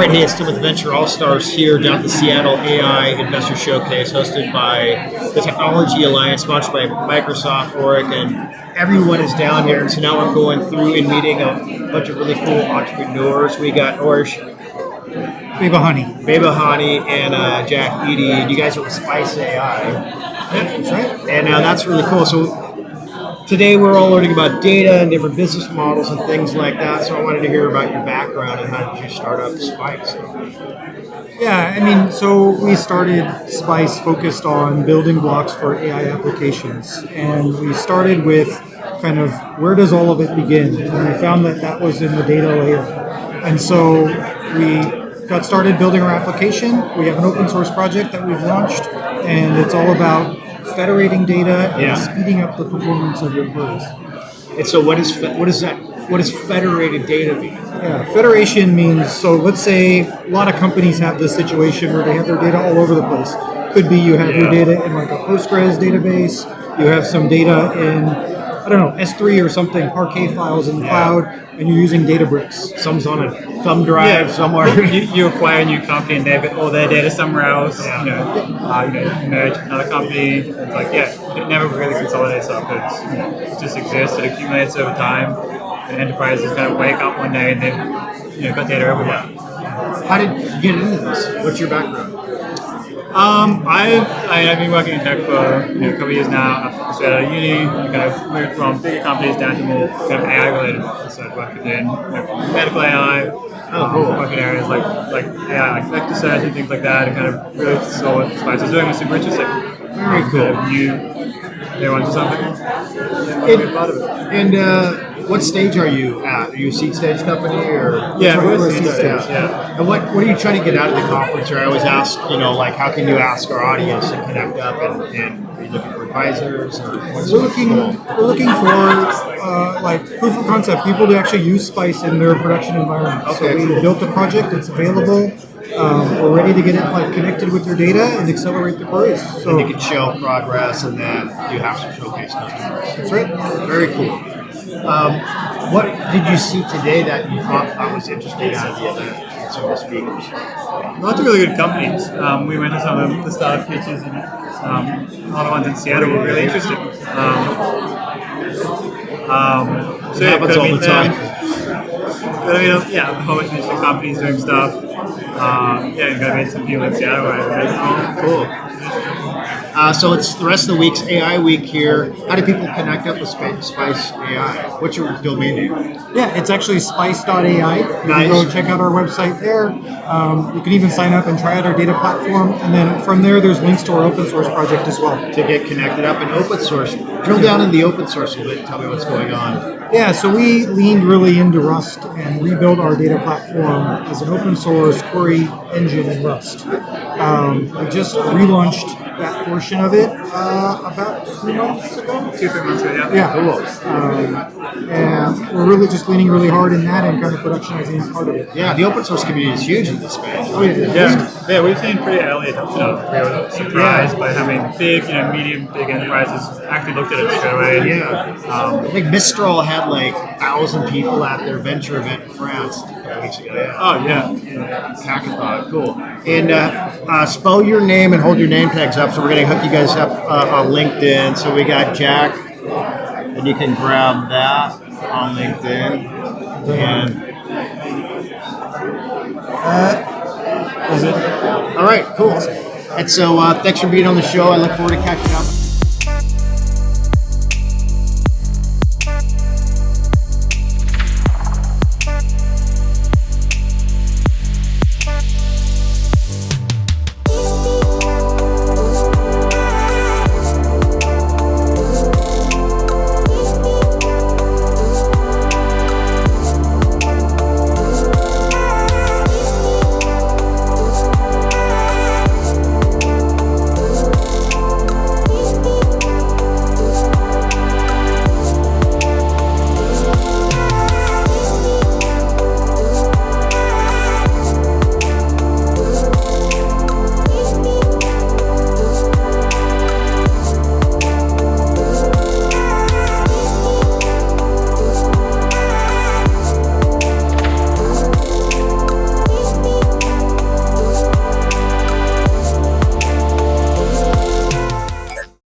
right, hey, it's Tim with Venture All-Stars here down at the Seattle AI Investor Showcase hosted by the TechAlliance, sponsored by Microsoft, Oric, and everyone is down here. And so now I'm going through and meeting a bunch of really cool entrepreneurs. We got Aurash Behabahani and Jack Eadie. You guys are with Spice.AI. Yeah, that's right. And that's really cool. So today we're all learning about data and different business models and things like that. So I wanted to hear about your background and how did you start up Spice? Yeah, I mean, so we started Spice focused on building blocks for AI applications. And we started with kind of where does all of it begin? And we found that that was in the data layer. And so we got started building our application. We have an open source project that we've launched, and it's all about federating data and speeding up the performance of your queries. And so what does federated data mean? Yeah, federation means, so let's say a lot of companies have this situation where they have their data all over the place. Could be you have your data in like a Postgres database, you have some data in, I don't know, S3 or something, Parquet files in the cloud, and you're using Databricks. Some's on a thumb drive somewhere. you acquire a new company and they've got all their data somewhere else. You merge with another company. It's like, it never really consolidates up because it just exists. It accumulates over time. And enterprises kind of wake up one day and they've got data everywhere. How did you get into this? What's your background? I've been working in tech for a couple of years now. I've started at uni, kind of moved from bigger companies down to more kind of AI related. So I've worked in medical AI, working areas like AI, like vector search and things like that, and kind of really saw what Spice was doing was super interesting. Very cool. Kind of knew they wanted something. And be a part of it. And what stage are you at? Are you a seed stage company or? We're seed stage. Yeah. And what are you trying to get out of the conference? Or I always ask, how can you ask our audience to connect up and are you looking for advisors? Or we're looking for like proof of concept, people to actually use Spice in their production environment. Okay, so we built a project, it's available. We're ready to get it connected with your data and accelerate the queries. So you can show progress, and then you have to showcase customers. That's right. Very cool. What did you see today that you thought was interesting out of the event? Some of the speakers. Lots of really good companies. We went to some of the startup pitches, and a lot of ones in Seattle were really interesting. So it happens all the time. But a whole bunch of interesting companies doing stuff. You got to meet some people in Seattle. Cool. So it's the rest of the week's AI week here. How do people connect up with Spice.AI? What's your domain name? Yeah, it's actually Spice.AI. Nice. Go check out our website there. You can even sign up and try out our data platform. And then from there, there's links to our open source project as well. To get connected up in open source. Drill down in the open source a little bit. Tell me what's going on. Yeah, so we leaned really into Rust and rebuilt our data platform as an open source query engine in Rust. We just relaunched that portion of it about 2 months ago. 2-3 months ago, Yeah, cool. And we're really just leaning really hard in that and kind of productionizing that part of it. Yeah, the open source community is huge in this space. Oh, yeah, we've seen pretty early adoption of it. We were surprised by how many big, medium, big enterprises actually looked at it straight away. Yeah. I think Mistral had like 1,000 people at their venture event in France a couple weeks ago. Yeah. Oh, yeah. Hackathon, cool. And spell your name and hold your name tags up. So we're going to hook you guys up on LinkedIn. So we got Jack, and you can grab that on LinkedIn. And is it? All right, cool. And so thanks for being on the show. I look forward to catching up.